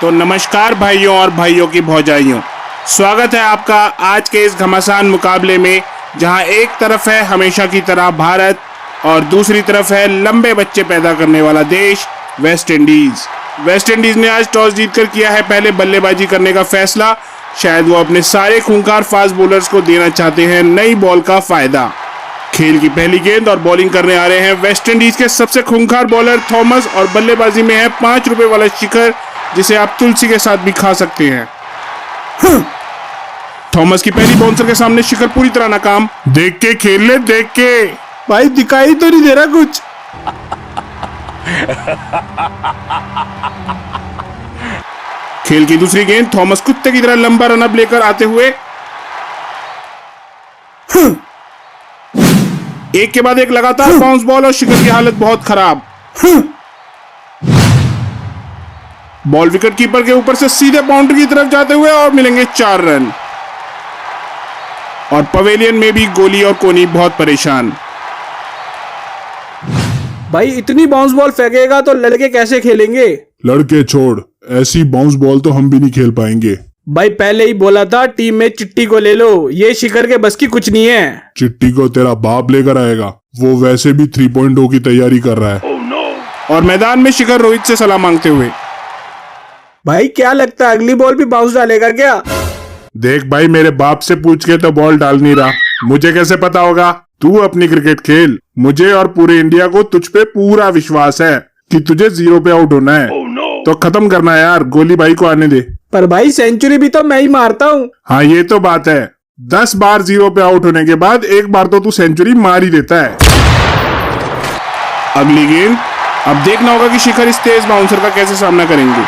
तो नमस्कार भाइयों और भाइयों की भौजाइयों, स्वागत है आपका आज के इस घमासान मुकाबले में, जहां एक तरफ है हमेशा की तरह भारत और दूसरी तरफ है लंबे बच्चे पैदा करने वाला देश वेस्ट इंडीज। वेस्ट इंडीज ने आज टॉस जीतकर किया है पहले बल्लेबाजी करने का फैसला। शायद वो अपने सारे खूंखार फास्ट बॉलर्स को देना चाहते हैं नई बॉल का फायदा। खेल की पहली गेंद और बॉलिंग करने आ रहे हैं वेस्ट इंडीज के सबसे खूंखार बॉलर थॉमस और बल्लेबाजी में है 5 रुपए वाला शिखर, जिसे आप तुलसी के साथ भी खा सकते हैं। थॉमस की पहली बाउंसर के सामने शिखर पूरी तरह नाकाम। देख के खेल ले, देख के भाई, दिखाई तो नहीं दे रहा कुछ। खेल की दूसरी गेंद थॉमस कुत्ते की तरह लंबा रनअप लेकर आते हुए एक के बाद एक लगातार बाउंस बॉल और शिखर की हालत बहुत खराब। बॉल विकेट कीपर के ऊपर से सीधे बाउंड्री की तरफ जाते हुए और मिलेंगे 4 रन। और पवेलियन में भी गोली और कोनी बहुत परेशान। भाई इतनी बाउंस बॉल फेंकेगा तो लड़के कैसे खेलेंगे? लड़के छोड़, ऐसी बाउंस बॉल तो हम भी नहीं खेल पाएंगे। भाई पहले ही बोला था टीम में चिट्टी को ले लो, ये शिखर के बस की कुछ नहीं है। चिट्टी को तेरा बाप लेकर आएगा, वो वैसे भी 3.0 की तैयारी कर रहा है। और मैदान में शिखर रोहित से सलाह मांगते हुए। भाई क्या लगता है अगली बॉल भी बाउंस डालेगा क्या? देख भाई, मेरे बाप से पूछ के तो बॉल डाल नहीं रहा, मुझे कैसे पता होगा? तू अपनी क्रिकेट खेल, मुझे और पूरे इंडिया को तुझ पे पूरा विश्वास है कि तुझे 0 पे आउट होना है। तो खत्म करना है यार, गोली भाई को आने दे। पर भाई सेंचुरी भी तो मैं ही मारता हूँ। हाँ ये तो बात है, 10 बार 0 पे आउट होने के बाद एक बार तो तू सेंचुरी मार ही देता है। अगली गेंद, अब देखना होगा कि शिखर इस तेज बाउंसर का कैसे सामना करेंगे।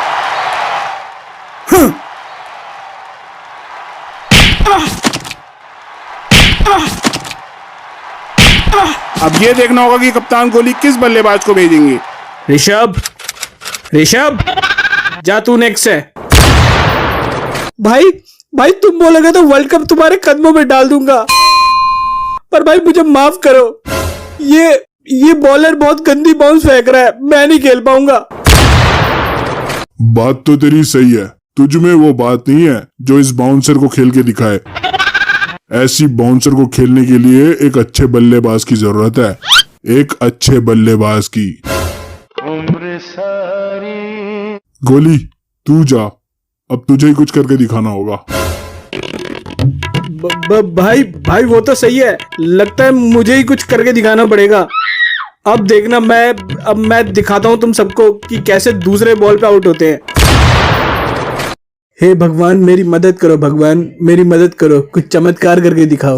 अब ये देखना होगा कि कप्तान गोली किस बल्लेबाज को भेजेंगे। ऋषभ जा, तू नेक्स्ट है। भाई तुम बोलोगे तो वर्ल्ड कप तुम्हारे कदमों में डाल दूंगा, पर भाई मुझे माफ करो, ये बॉलर बहुत गंदी बाउंस फेंक रहा है, मैं नहीं खेल पाऊंगा। बात तो तेरी सही है, तुझ में वो बात नहीं है जो इस बाउंसर को खेल के दिखाए। ऐसी बाउंसर को खेलने के लिए एक अच्छे बल्लेबाज की जरूरत है, एक अच्छे बल्लेबाज की। उम्र सारी गोली तू जा, अब तुझे ही कुछ करके दिखाना होगा। भाई वो तो सही है, लगता है मुझे ही कुछ करके दिखाना पड़ेगा। अब देखना, मैं दिखाता हूँ तुम सबको कि कैसे दूसरे बॉल पे आउट होते हैं। हे भगवान मेरी मदद करो, भगवान मेरी मदद करो, कुछ चमत्कार करके दिखाओ।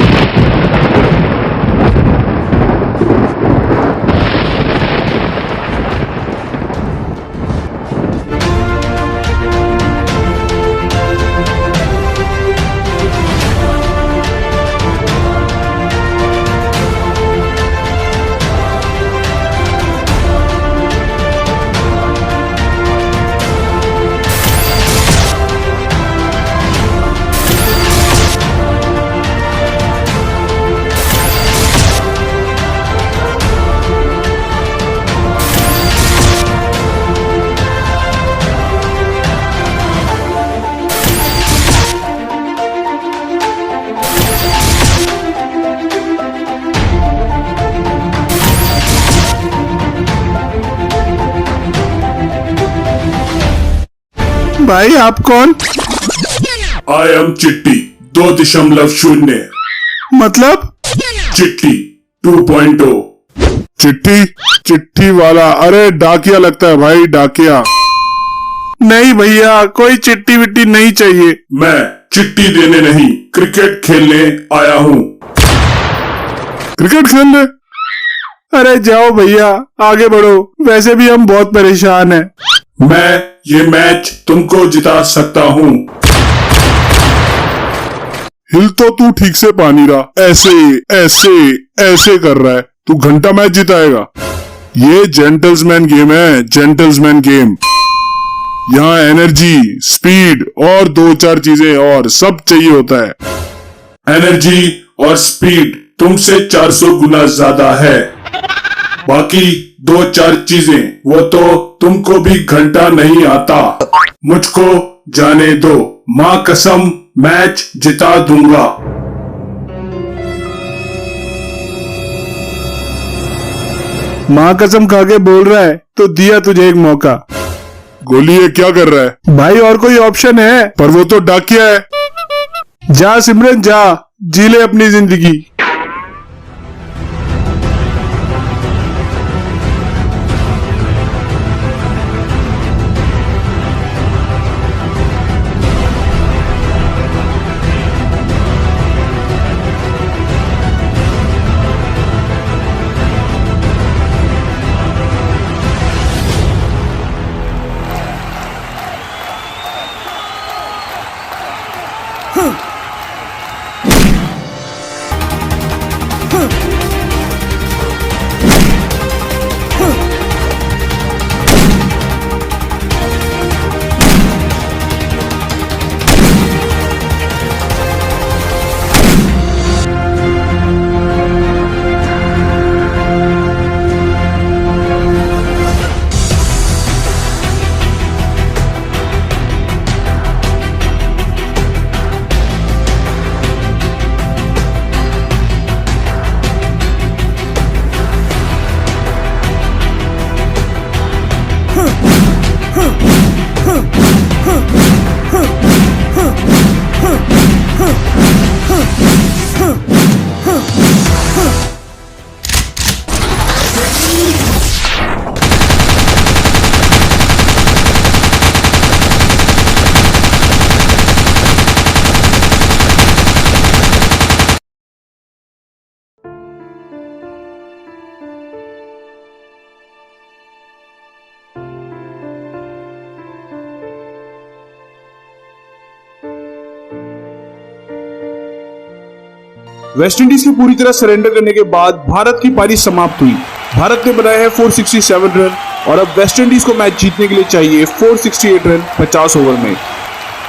भाई आप कौन? आई एम चिट्टी 2.0 मतलब चिट्टी 2.0। चिट्ठी वाला? अरे डाकिया लगता है भाई, डाकिया। नहीं भैया, कोई चिट्टी विट्टी नहीं चाहिए। मैं चिट्टी देने नहीं, क्रिकेट खेलने आया हूँ। क्रिकेट खेलने? अरे जाओ भैया, आगे बढ़ो, वैसे भी हम बहुत परेशान हैं। मैं ये मैच तुमको जिता सकता हूँ। हिल तो तू ठीक से पा नहीं रहा, ऐसे कर रहा है, तू घंटा मैच जिताएगा। ये जेंटल्समैन गेम है, जेंटल्समैन गेम। यहाँ एनर्जी, स्पीड और 2-4 चीजें और सब चाहिए होता है। एनर्जी और स्पीड तुमसे 400 गुना ज्यादा है। बाकी 2-4 चीजें वो तो तुमको भी घंटा नहीं आता। मुझको जाने दो, माँ कसम मैच जिता दूंगा। माँ कसम खा के बोल रहा है तो दिया तुझे एक मौका। गोली ये क्या कर रहा है? भाई और कोई ऑप्शन है? पर वो तो डाकिया है। जा सिमरन जा, जी ले अपनी जिंदगी। वेस्टइंडीज की पूरी तरह सरेंडर करने के बाद भारत की पारी समाप्त हुई। भारत ने बनाए हैं 467 रन और अब वेस्टइंडीज को मैच जीतने के लिए चाहिए 468 रन 50 ओवर में।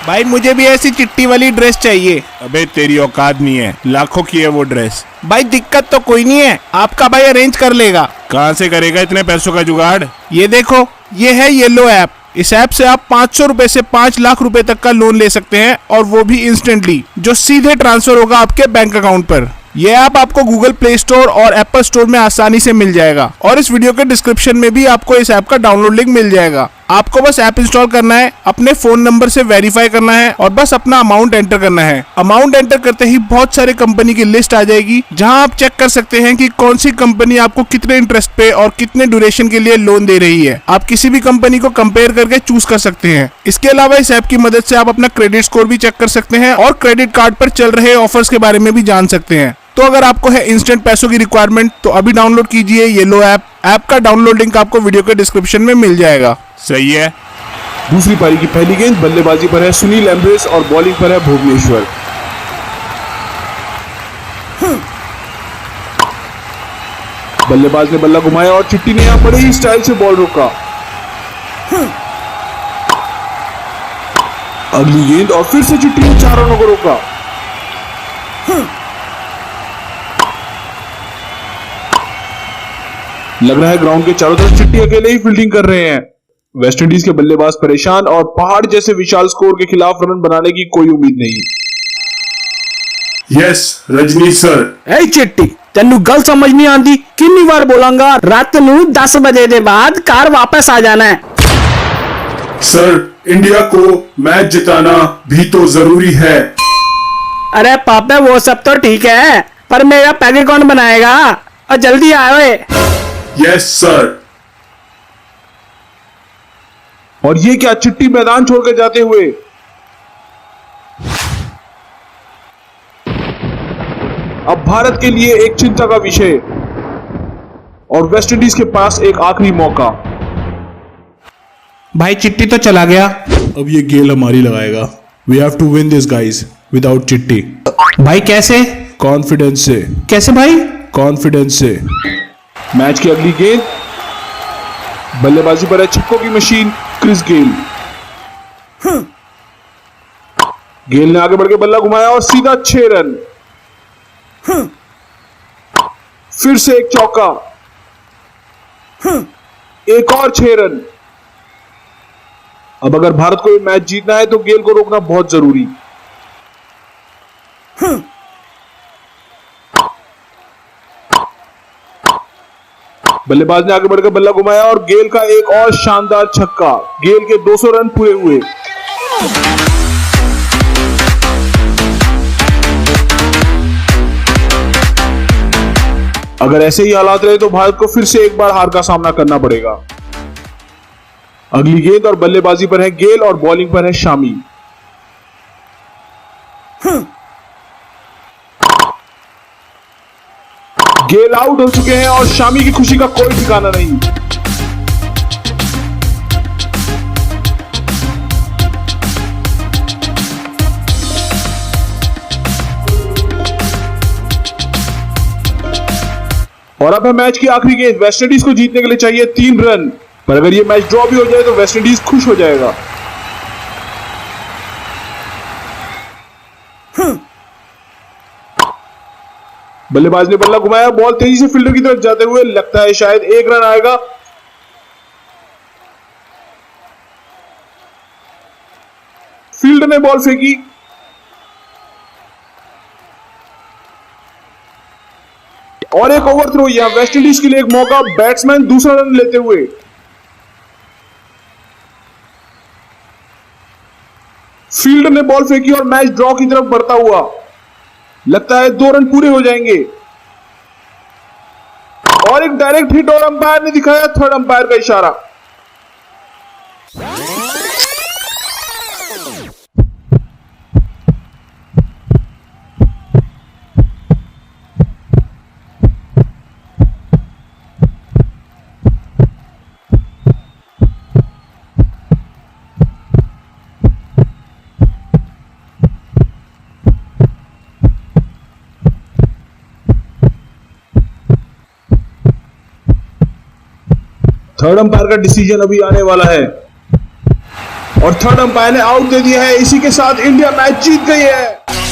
भाई मुझे भी ऐसी चिट्टी वाली ड्रेस चाहिए। अबे तेरी औकात नहीं है, लाखों की है वो ड्रेस। भाई दिक्कत तो कोई नहीं है, आपका भाई अरेंज कर लेगा। कहाँ से करेगा इतने पैसों का जुगाड़? ये देखो, ये है येलो ऐप। इस ऐप से आप 500 रुपए से 5 लाख रुपए तक का लोन ले सकते हैं और वो भी इंस्टेंटली, जो सीधे ट्रांसफर होगा आपके बैंक अकाउंट पर। यह ऐप आपको गूगल प्ले स्टोर और एप्पल स्टोर में आसानी से मिल जाएगा और इस वीडियो के डिस्क्रिप्शन में भी आपको इस ऐप का डाउनलोड लिंक मिल जाएगा। आपको बस ऐप इंस्टॉल करना है, अपने फोन नंबर से वेरीफाई करना है और बस अपना अमाउंट एंटर करना है। अमाउंट एंटर करते ही बहुत सारे कंपनी की लिस्ट आ जाएगी, जहां आप चेक कर सकते हैं कि कौन सी कंपनी आपको कितने इंटरेस्ट पे और कितने ड्यूरेशन के लिए लोन दे रही है। आप किसी भी कंपनी को कंपेयर करके चूज कर सकते हैं। इसके अलावा इस ऐप की मदद से आप अपना क्रेडिट स्कोर भी चेक कर सकते हैं और क्रेडिट कार्ड पर चल रहे ऑफर्स के बारे में भी जान सकते हैं। तो अगर आपको है इंस्टेंट पैसों की रिक्वायरमेंट तो अभी डाउनलोड कीजिए येलो ऐप। ऐप का डाउनलोड लिंक आपको वीडियो के डिस्क्रिप्शन में मिल जाएगा। सही है। दूसरी पारी की पहली गेंद बल्लेबाजी पर है सुनील एम्ब्रेस और बॉलिंग पर है भुवनेश्वर। बल्लेबाज ने बल्ला घुमाया और चिट्टी ने यहां बड़े ही स्टाइल से बॉल रोका। अगली गेंद और फिर से चिट्टी ने 4 रनों को रोका। लग रहा है ग्राउंड के चारों तरफ चिट्टी अकेले ही फील्डिंग कर रहे हैं। वेस्टइंडीज के बल्लेबाज परेशान और पहाड़ जैसे विशाल स्कोर के खिलाफ रन बनाने की कोई उम्मीद नहीं। Yes Rajni sir. ए चिट्टी, तेनू गल समझ नहीं आती। कितनी बार बोलांगा, रात नू 10 बजे के बाद कार वापस आ जाना है। सर इंडिया को मैच जिताना भी तो जरूरी है। अरे पापा वो सब तो ठीक है, पर मेरा पैकेट कौन बनाएगा? और जल्दी आओ। Yes sir. और ये क्या, चिट्टी मैदान छोड़कर जाते हुए। अब भारत के लिए एक चिंता का विषय और वेस्टइंडीज के पास एक आखिरी मौका। भाई चिट्टी तो चला गया, अब ये गेल हमारी लगाएगा। We have to win this guys without चिट्टी। भाई कैसे? कॉन्फिडेंस से। कैसे भाई? कॉन्फिडेंस से। मैच की अगली गेंद, बल्लेबाजी पर है छक्कों की मशीन क्रिस गेल। गेल ने आगे बढ़कर बल्ला घुमाया और सीधा 6 रन। फिर से एक चौका। एक और 6 रन। अब अगर भारत को ये मैच जीतना है तो गेल को रोकना बहुत जरूरी। बल्लेबाज ने आगे बढ़कर बल्ला घुमाया और गेल का एक और शानदार छक्का। गेल के 200 रन पूरे हुए। अगर ऐसे ही हालात रहे तो भारत को फिर से एक बार हार का सामना करना पड़ेगा। अगली गेंद और बल्लेबाजी पर है गेल और बॉलिंग पर है शामी। गेल आउट हो चुके हैं और शामी की खुशी का कोई ठिकाना नहीं। और अब है मैच की आखिरी गेंद। वेस्टइंडीज को जीतने के लिए चाहिए 3 रन, पर अगर ये मैच ड्रॉ भी हो जाए तो वेस्टइंडीज खुश हो जाएगा। बल्लेबाज ने बल्ला घुमाया, बॉल तेजी से फील्डर की तरफ जाते हुए, लगता है शायद 1 रन आएगा। फील्डर ने बॉल फेंकी। और एक ओवर थ्रो। यहां वेस्टइंडीज के लिए एक मौका, बैट्समैन दूसरा रन लेते हुए। फील्डर ने बॉल फेंकी और मैच ड्रॉ की तरफ बढ़ता हुआ। लगता है 2 रन पूरे हो जाएंगे। और एक डायरेक्ट हिट और अंपायर ने दिखाया थर्ड अंपायर का इशारा। थर्ड अंपायर का डिसीजन अभी आने वाला है और थर्ड अंपायर ने आउट दे दिया है। इसी के साथ इंडिया मैच जीत गई है।